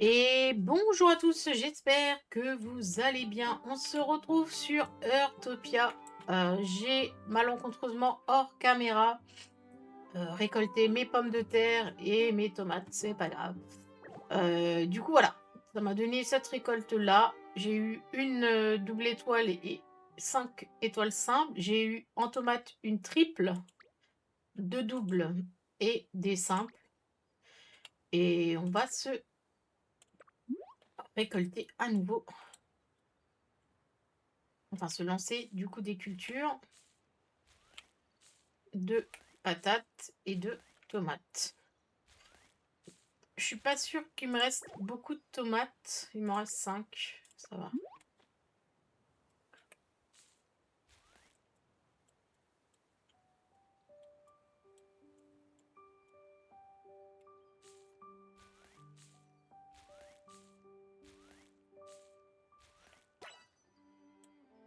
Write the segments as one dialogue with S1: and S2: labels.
S1: Et bonjour à tous, j'espère que vous allez bien. On se retrouve sur Heurtopia. J'ai malencontreusement hors caméra récolté mes pommes de terre et mes tomates, c'est pas grave. Du coup, voilà, ça m'a donné cette récolte-là. J'ai eu une double étoile et 5 étoiles simples. J'ai eu en tomate une triple, deux doubles et des simples. Et on va se récolter à nouveau. Enfin, se lancer du coup des cultures de patates et de tomates. Je suis pas sûre qu'il me reste beaucoup de tomates. Il m'en reste 5. Ça va.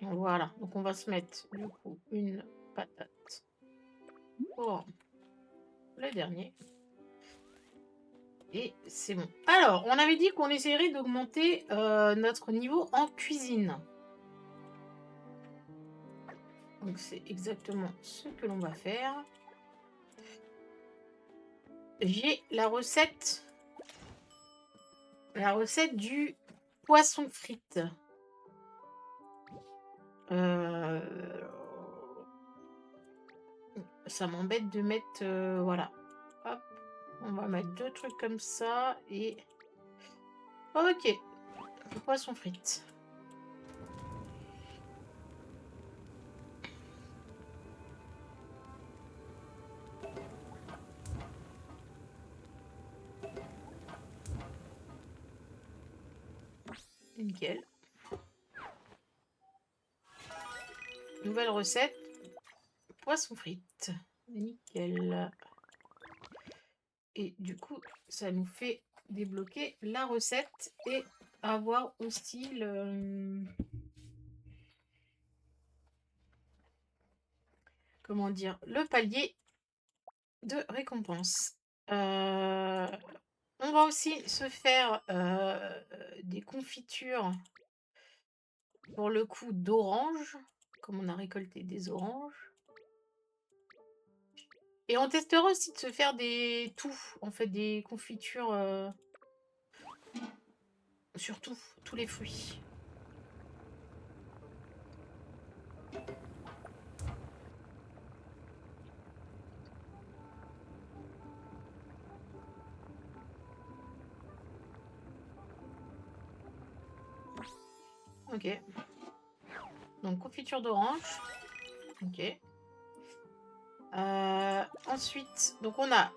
S1: Voilà. Donc on va se mettre du coup une patate pour le dernier. Et c'est bon. Alors, on avait dit qu'on essaierait d'augmenter notre niveau en cuisine. Donc c'est exactement ce que l'on va faire. J'ai la recette du poisson frites. Euh, Ça m'embête de mettre, voilà. Hop, on va mettre 2 trucs comme ça et OK, poisson frites. Nickel. Nouvelle recette, poisson frites. Nickel. Et du coup, ça nous fait débloquer la recette et avoir aussi comment dire? Le palier de récompense. On va aussi se faire, des confitures pour le coup d'oranges, comme on a récolté des oranges. Et on testera aussi de se faire des tout, en fait, des confitures sur tous les fruits. Ok. Donc confiture d'orange. Ok. Ensuite, donc on a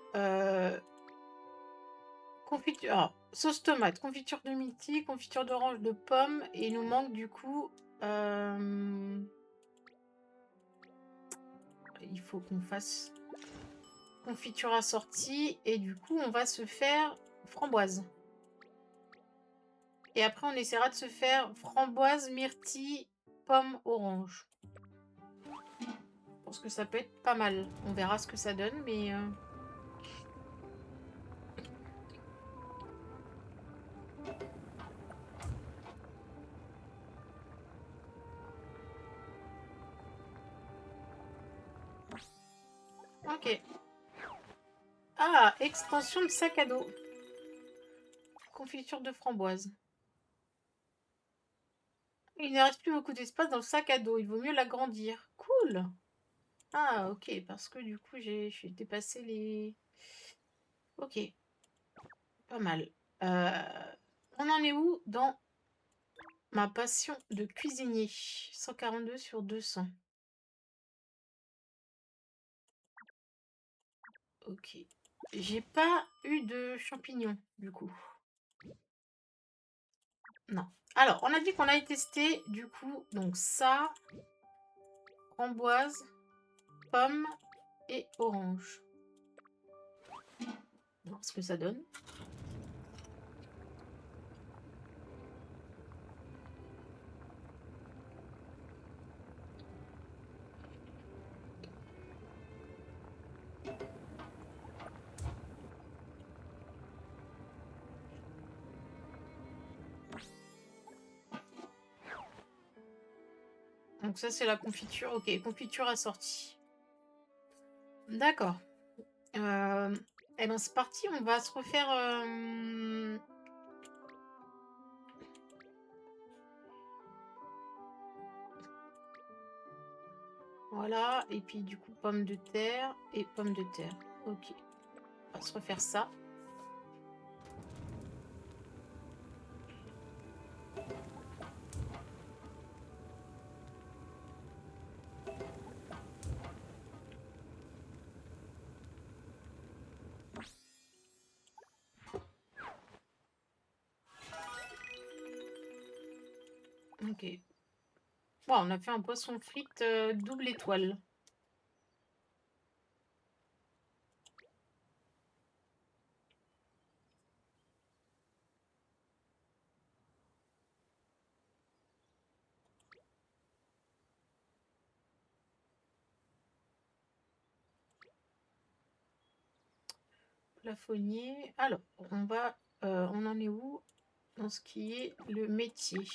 S1: confiture, alors, sauce tomate, confiture de myrtille, confiture d'orange, de pomme, et il nous manque du coup. Il faut qu'on fasse confiture assortie et du coup on va se faire framboise. Et après on essaiera de se faire framboise, myrtille, pomme, orange. Je pense que ça peut être pas mal. On verra ce que ça donne, mais ok. Ah, extension de sac à dos. Confiture de framboise. Il ne reste plus beaucoup d'espace dans le sac à dos. Il vaut mieux l'agrandir. Cool. Ah, ok, parce que du coup, j'ai dépassé les... Ok, pas mal. On en est où dans ma passion de cuisinier? 142 sur 200. Ok. J'ai pas eu de champignons, du coup. Non. Alors, on a dit qu'on allait tester, du coup, donc ça, framboise, pomme et orange. On va voir ce que ça donne. Donc ça, c'est la confiture. OK, confiture assortie. D'accord. Et ben, c'est parti, on va se refaire, voilà et puis du coup, pommes de terre et pommes de terre. OK, on va se refaire ça. OK. Bon, on a fait un poisson frites, double étoile. Plafonnier. Alors, on en est où dans ce qui est le métier?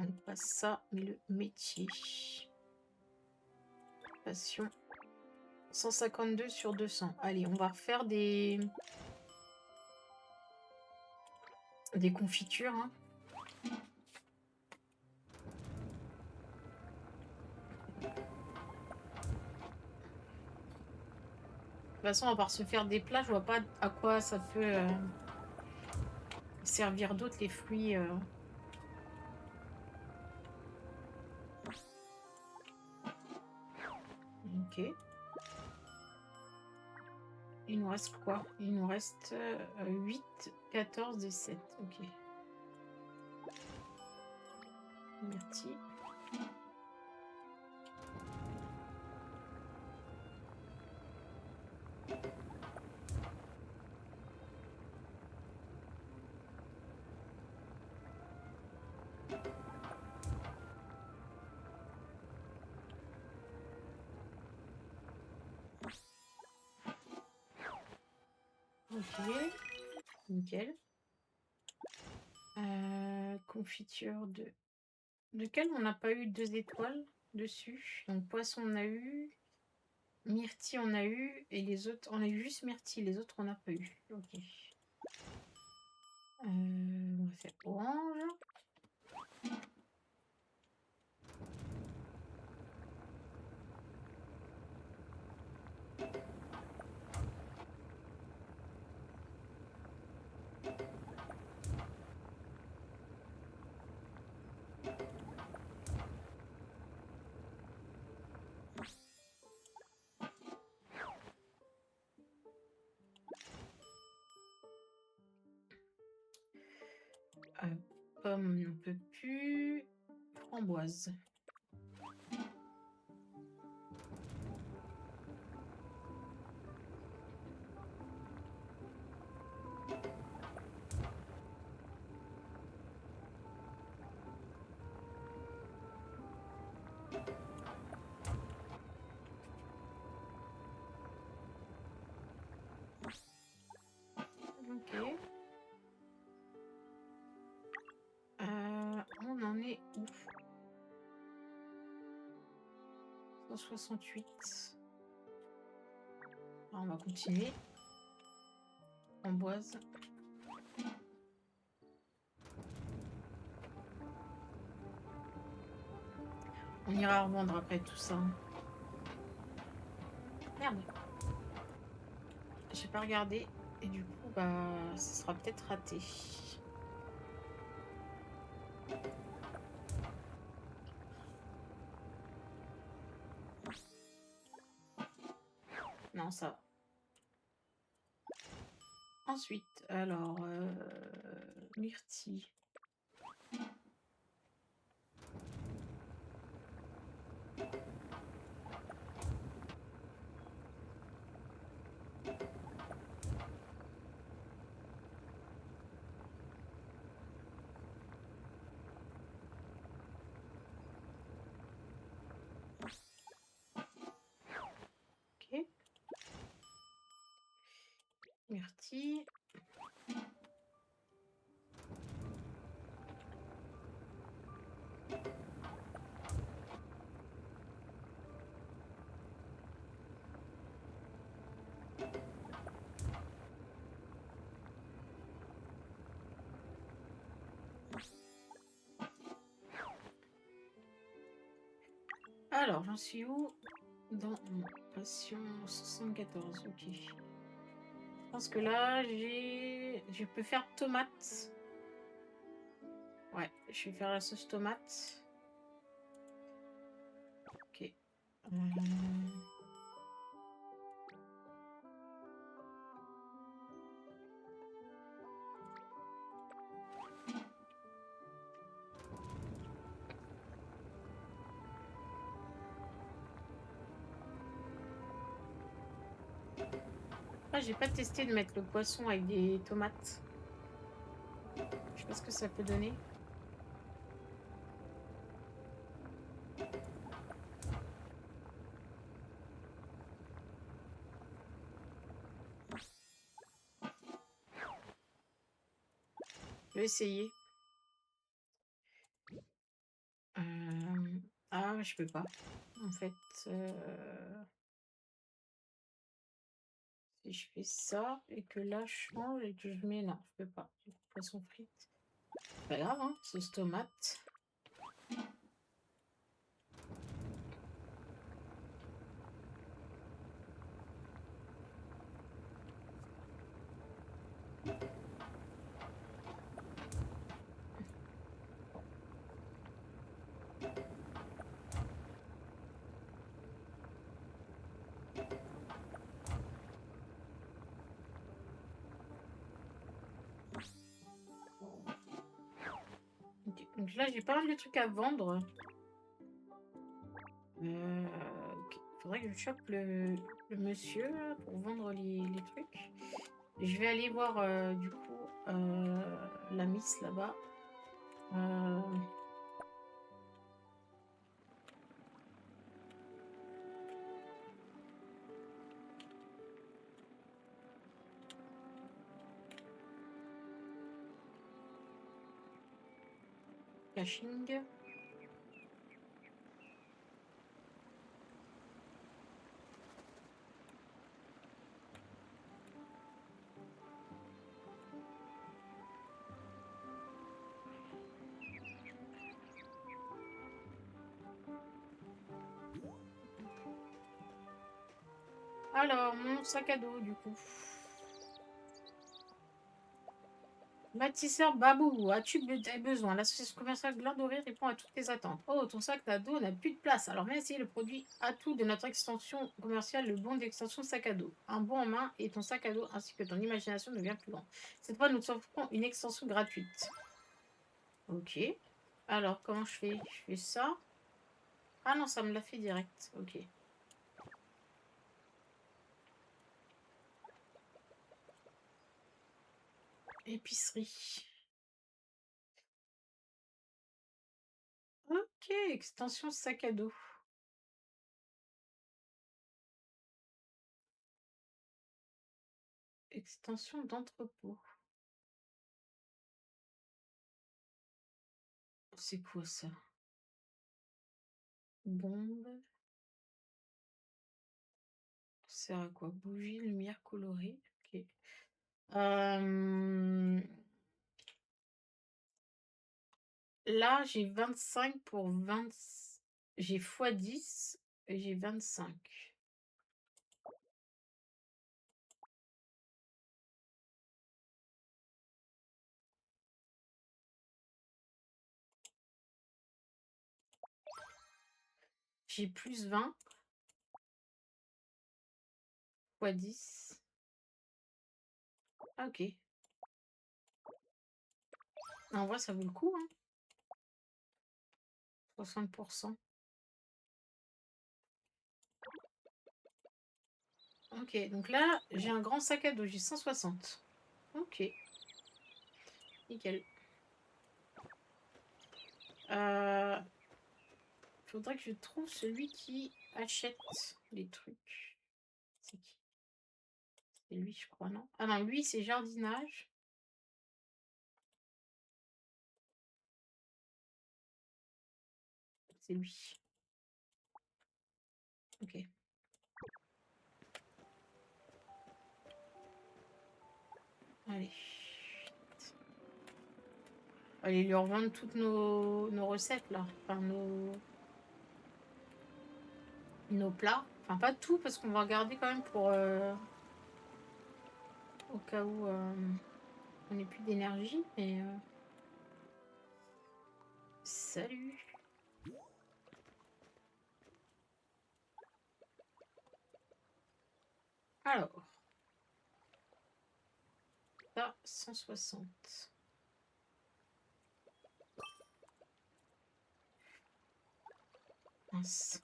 S1: On passe ça, mais le métier. Passion. 152 sur 200. Allez, on va refaire des confitures, hein. De toute façon, à part se faire des plats, je vois pas à quoi ça peut servir d'autre les fruits. Ok. Il nous reste quoi? Il nous reste 8, 14 et 7. Ok. Merci. Ok. Nickel. Confiture de quel on n'a pas eu 2 étoiles dessus? Donc poisson on a eu, myrtille on a eu et les autres on a eu juste myrtille, les autres on n'a pas eu. OK. On va faire orange. Pomme on peut plus. Framboise. OK. On en est où? 168. Alors on va continuer. Framboise. On ira revendre après tout ça, hein. Merde, j'ai pas regardé et du coup, bah, ce sera peut-être raté. Non, ça va. Ensuite, alors, myrtille. OK. Myrtille. Alors, j'en suis où? Dans mon passion 74, ok. Je pense que là, je peux faire tomate. Ouais, je vais faire la sauce tomate. Ok. Ah, j'ai pas testé de mettre le poisson avec des tomates. Je sais pas ce que ça peut donner. Je vais essayer. Ah, je peux pas. En fait, si je fais ça et que là je change et que je mets. Non, je peux pas. Poisson frites. Pas grave, hein, sauce tomate. Ok. Donc là, j'ai pas mal de trucs à vendre. Ok. Faudrait que je chope le monsieur là, pour vendre les trucs. Je vais aller voir du coup la miss là-bas. Euh, Caching. Alors, mon sac à dos du coup. Bâtisseur Babou, as-tu besoin? L'association commerciale Gland Doré répond à toutes tes attentes. Oh, ton sac à dos n'a plus de place. Alors viens essayer le produit atout de notre extension commerciale, le bon d'extension sac à dos. Un bon en main et ton sac à dos ainsi que ton imagination devient plus grand. Cette fois, nous t'offrons une extension gratuite. Ok. Alors, comment je fais? Je fais ça. Ah non, ça me l'a fait direct. Ok. Épicerie. Ok, extension sac à dos. Extension d'entrepôt. C'est quoi ça? Bombe. Ça sert à quoi? Bougie, lumière colorée. Ok. Là, j'ai 25 pour 20. J'ai x10 et j'ai 25. J'ai plus 20 x 10. Ah, ok. En vrai, ça vaut le coup, hein. 60%. Ok, donc là, j'ai un grand sac à dos, j'ai 160. Ok, nickel. Faudrait que je trouve celui qui achète les trucs. C'est qui? C'est lui, je crois, non? Ah non, lui, c'est jardinage. C'est lui. Ok. Allez. Allez lui revendre toutes nos recettes là. Enfin, nos. nos plats. Enfin, pas tout, parce qu'on va regarder quand même pour... au cas où on n'ait plus d'énergie. Mais... Salut! Alors, ça, 160. Mince.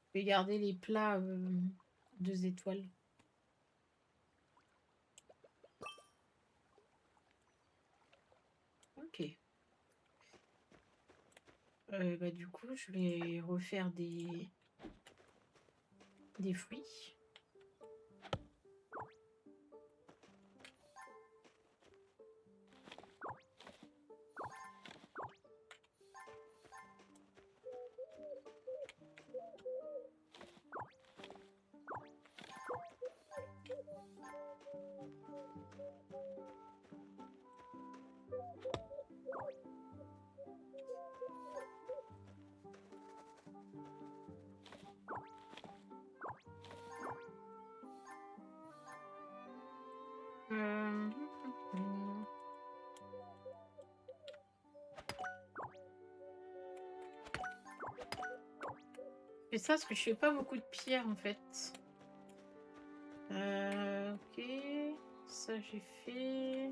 S1: Je vais garder les plats 2 étoiles. Ok. Bah, du coup, je vais refaire des fruits. Euh, Je fais ça parce que je fais pas beaucoup de pierres en fait. Ok. Ça j'ai fait.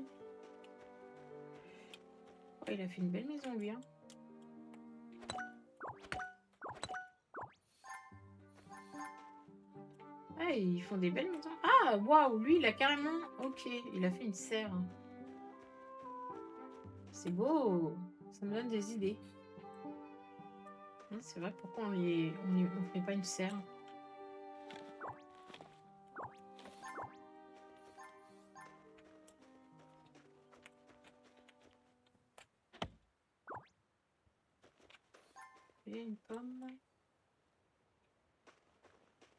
S1: Oh, il a fait une belle maison lui. Hein. Ah, ils font des belles maisons. Ah, waouh, lui il a carrément. Ok, il a fait une serre. C'est beau. Ça me donne des idées. C'est vrai, pourquoi on fait pas une serre? Et une pomme.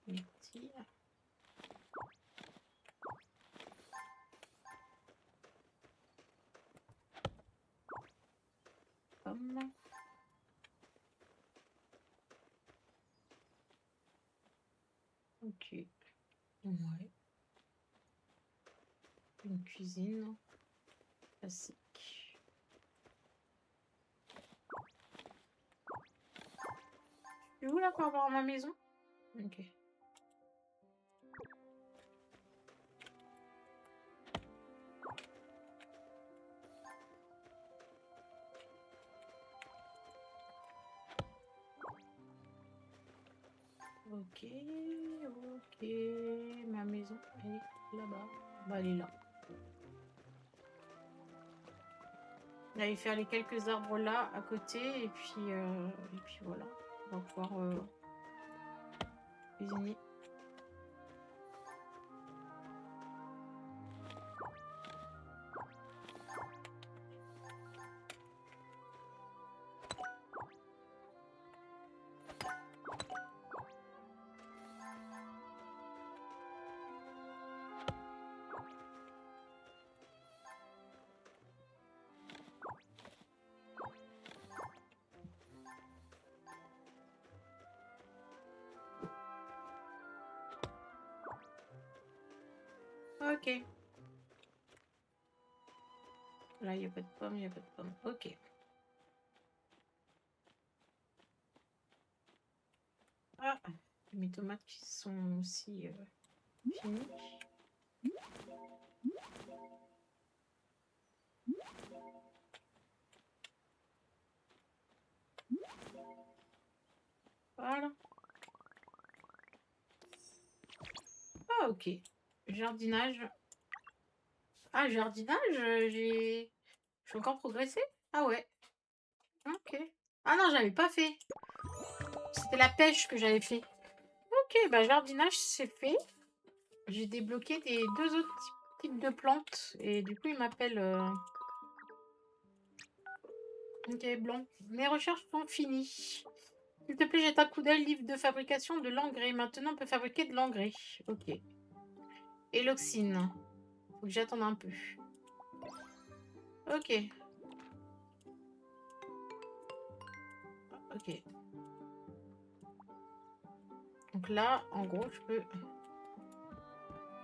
S1: Une tire. Pomme. Ok. Ouais. Une cuisine classique. Tu es où là par rapport à ma maison? Ok. Ok, ok. Ma maison, elle est là-bas. Bah, elle est là. On va aller faire les quelques arbres là à côté et puis voilà. On va pouvoir cuisiner. Ok. Là, il n'y a pas de pommes, il n'y a pas de pommes. Ok. Ah, mes tomates qui sont aussi finies. Voilà. Ah, ok. Jardinage. Ah, jardinage, j'ai... Je suis encore progressé? Ah ouais. Ok. Ah non, j'avais pas fait. C'était la pêche que j'avais fait. Ok, bah jardinage, c'est fait. J'ai débloqué des 2 autres types de plantes. Et du coup, il m'appelle... Ok, blanc. Mes recherches sont finies. S'il te plaît, jette un coup d'œil, livre de fabrication de l'engrais. Maintenant, on peut fabriquer de l'engrais. Ok. et l'oxine. Faut que j'attende un peu. Ok. Ok. Donc là, en gros, je peux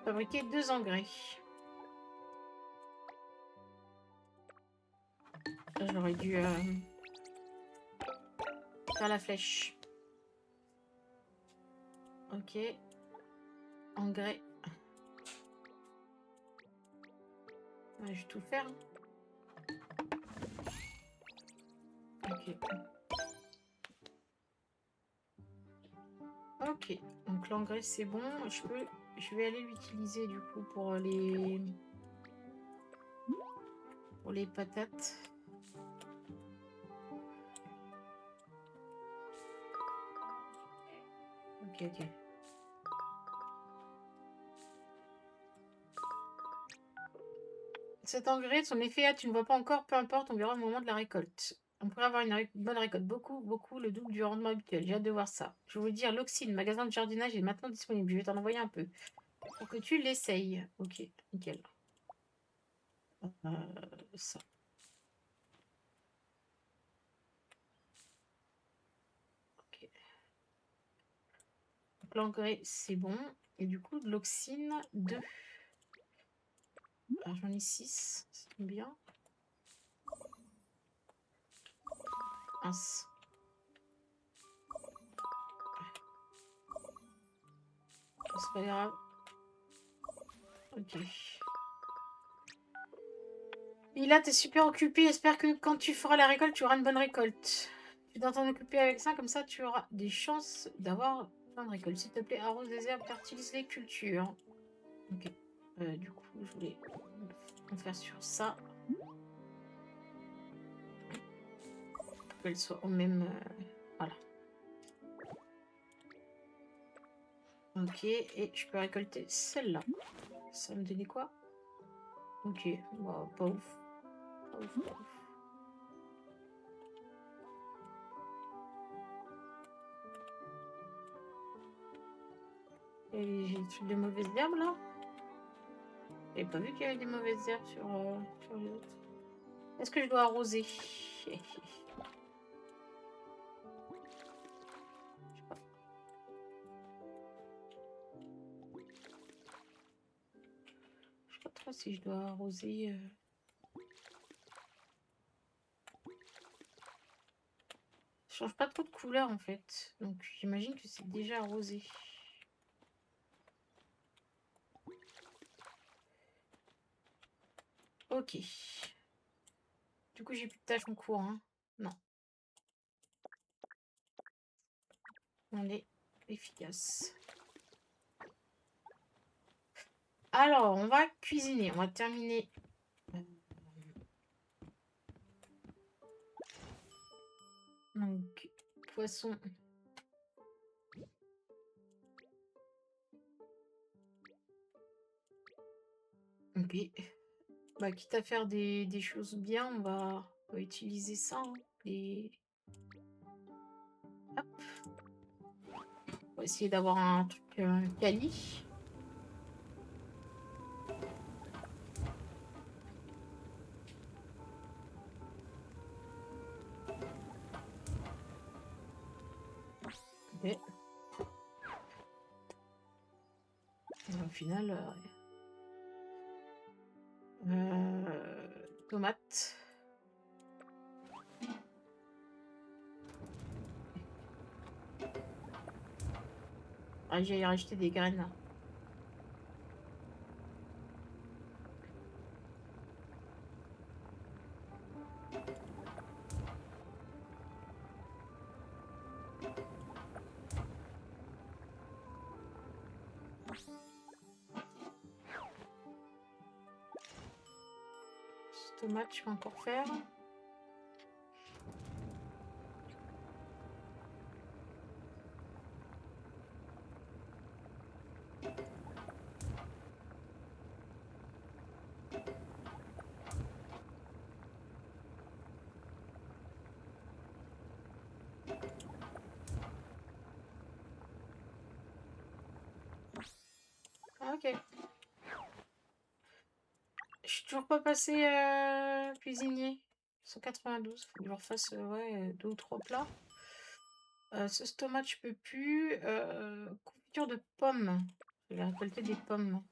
S1: fabriquer 2 engrais. J'aurais dû faire la flèche. Ok. Engrais. Ouais, je vais tout faire. Ok. Ok. Donc l'engrais c'est bon. Je vais aller l'utiliser du coup pour les patates. Ok, ok. Cet engrais, son effet, tu ne vois pas encore, peu importe, on verra au moment de la récolte. On pourrait avoir une bonne récolte, beaucoup, le double du rendement habituel. J'ai hâte de voir ça. Je veux vous dire, l'Oxine, magasin de jardinage, est maintenant disponible. Je vais t'en envoyer un peu pour que tu l'essayes. Ok, nickel. Ça. Ok. Donc l'engrais, c'est bon. Et du coup, de l'Oxine, 2. Alors j'en ai 6, c'est bien. Mince. C'est pas grave. Ok. Mila, t'es super occupée. J'espère que quand tu feras la récolte, tu auras une bonne récolte. Tu dois t'en occuper avec ça, comme ça tu auras des chances d'avoir plein de récoltes. S'il te plaît, arrose des herbes, fertilise les cultures. Ok. Du coup, je voulais en faire sur ça. Pour qu'elle soit au même... voilà. Ok, et je peux récolter celle-là. Ça me donnait quoi? Ok, bah, pas ouf. Pas ouf, pas ouf. Et j'ai des trucs de mauvaises herbes là? J'avais pas vu qu'il y avait des mauvaises herbes sur les autres. Est-ce que je dois arroser? Je sais pas. Je sais pas trop si je dois arroser. Ça change pas trop de couleur en fait. Donc j'imagine que c'est déjà arrosé. Ok. Du coup j'ai plus de tâches en cours. Hein. Non. On est efficace. Alors on va cuisiner. On va terminer. Donc poisson. Ok. Bah, quitte à faire des choses bien, on va utiliser ça. Hein. Et hop, on va essayer d'avoir un truc quali. Ok. Au final, tomates. Ah, j'ai racheté des graines. Tomates, je peux encore faire. Ah, ok. toujours pas passé cuisinier. 192. Faut que je refasse ouais, 2 ou 3 plats. Sauce tomate, je peux plus. Confiture de pommes. Je vais récolter des pommes.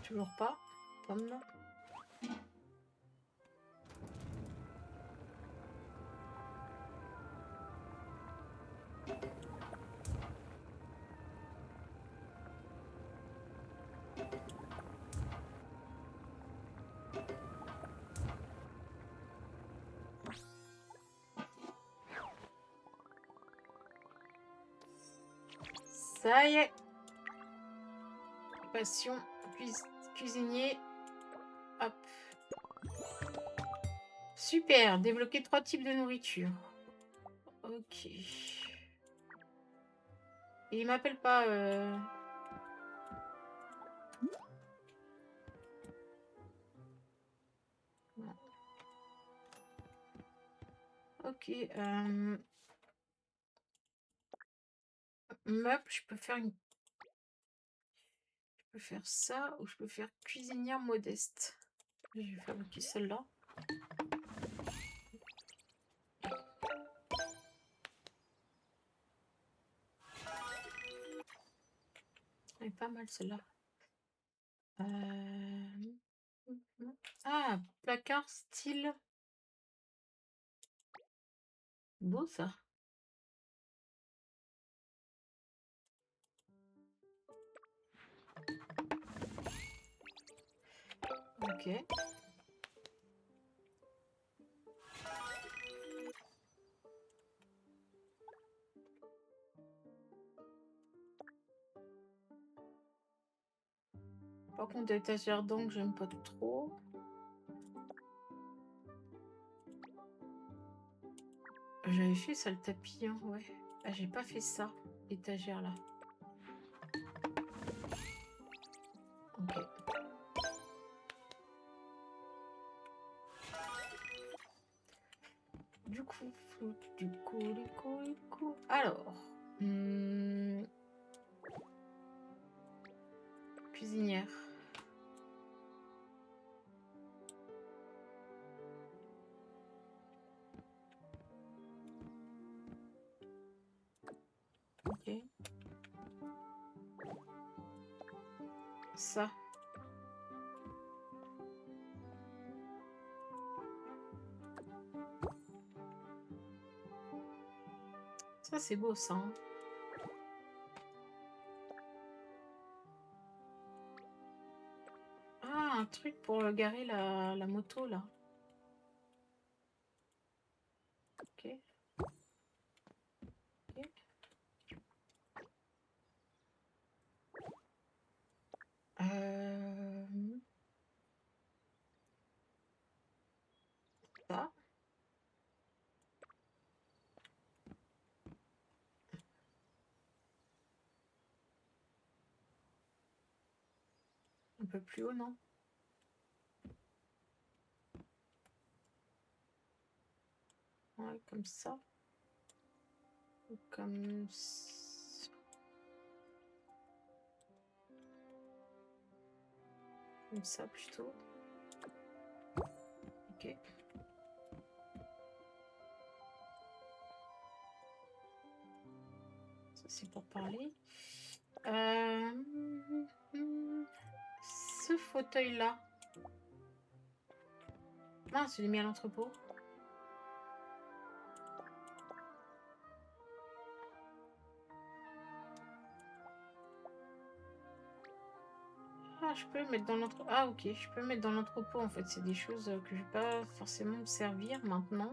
S1: Toujours pas. Pommes. Ça y est. Passion. Cuisinier. Hop. Super. Débloquer 3 types de nourriture. Ok. Et il m'appelle pas... Non. Ok. Meuble, je peux faire une... Je peux faire ça ou je peux faire cuisinière modeste. Je vais fabriquer celle-là. Elle est pas mal celle-là. Ah, placard style. Beau ça. Ok. Par contre, étagère donc j'aime pas trop. J'avais fait ça le tapis, hein, ouais. Ah, j'ai pas fait ça, étagère là. Ok. Du coup. Alors. Cuisinière. Ok. Ça. Ça, c'est beau, ça. Hein. Ah, un truc pour garer la moto, là. Ok. Ok. Ça. Un peu plus haut, non? Ouais, comme ça. Ou comme ça. Comme ça, plutôt. Ok. Ça, c'est pour parler. Ce fauteuil-là. Mince, je l'ai mis à l'entrepôt. Ah, je peux le mettre dans l'entrepôt. Ah, ok, je peux le mettre dans l'entrepôt en fait. C'est des choses que je vais pas forcément me servir maintenant.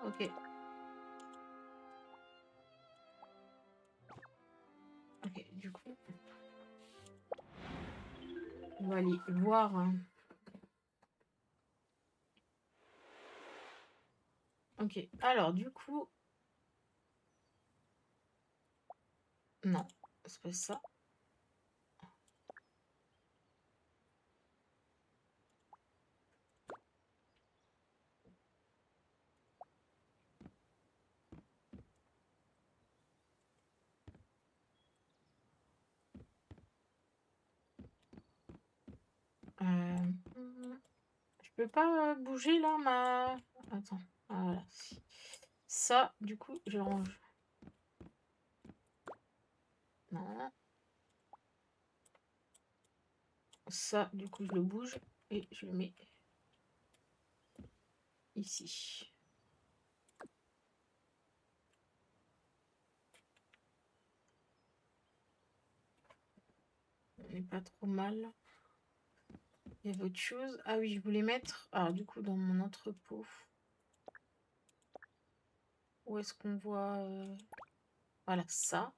S1: Ok. Ok, du coup, on va aller voir. Ok, alors du coup, non, c'est pas ça. Je peux pas bouger là, ma... Attends, voilà. Ça, du coup, je le range. Non. Ça, du coup, je le bouge et je le mets ici. On n'est pas trop mal. Il y avait autre chose. Ah oui, je voulais mettre... Alors, du coup, dans mon entrepôt. Où est-ce qu'on voit... Voilà, ça.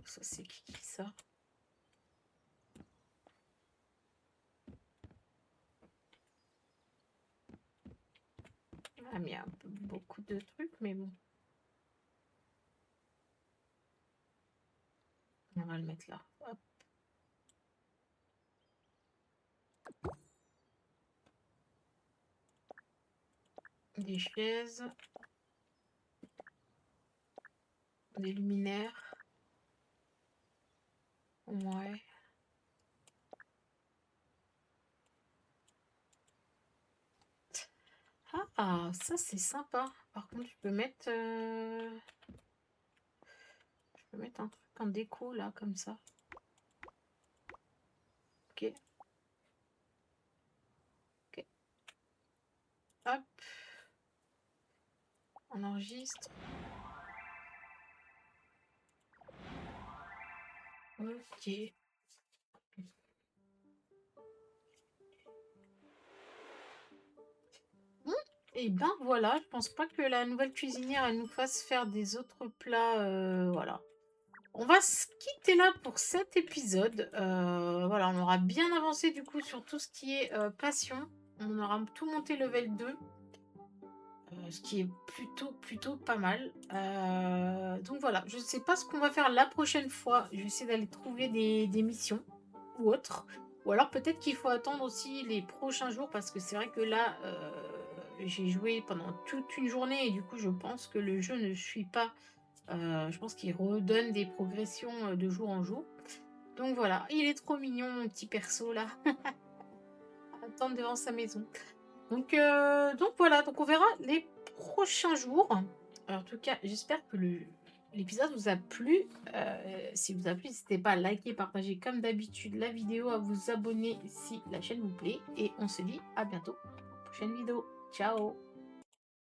S1: Ça, c'est qui ça? Ah, mais il y a beaucoup de trucs, mais bon. On va le mettre là. Hop. Des chaises. Des luminaires. Ouais. Ah, ça c'est sympa. Par contre, je peux mettre un truc en déco là, comme ça. Ok. Ok. Hop. On enregistre. Ok. Bon, et ben voilà, je pense pas que la nouvelle cuisinière elle nous fasse faire des autres plats. Voilà. On va se quitter là pour cet épisode. Voilà, on aura bien avancé du coup sur tout ce qui est passion. On aura tout monté level 2. Ce qui est plutôt pas mal. Donc voilà, je ne sais pas ce qu'on va faire la prochaine fois. Je vais essayer d'aller trouver des missions ou autres. Ou alors peut-être qu'il faut attendre aussi les prochains jours parce que c'est vrai que là, j'ai joué pendant toute une journée et du coup, je pense que le jeu ne suit pas. Je pense qu'il redonne des progressions de jour en jour. Donc voilà, il est trop mignon, mon petit perso là, à attendre devant sa maison. Donc voilà, donc on verra les prochains jours. Alors, en tout cas, j'espère que l'épisode vous a plu. Si vous a plu, n'hésitez pas à liker, partager comme d'habitude la vidéo, à vous abonner si la chaîne vous plaît. Et on se dit à bientôt pour une prochaine vidéo. Ciao!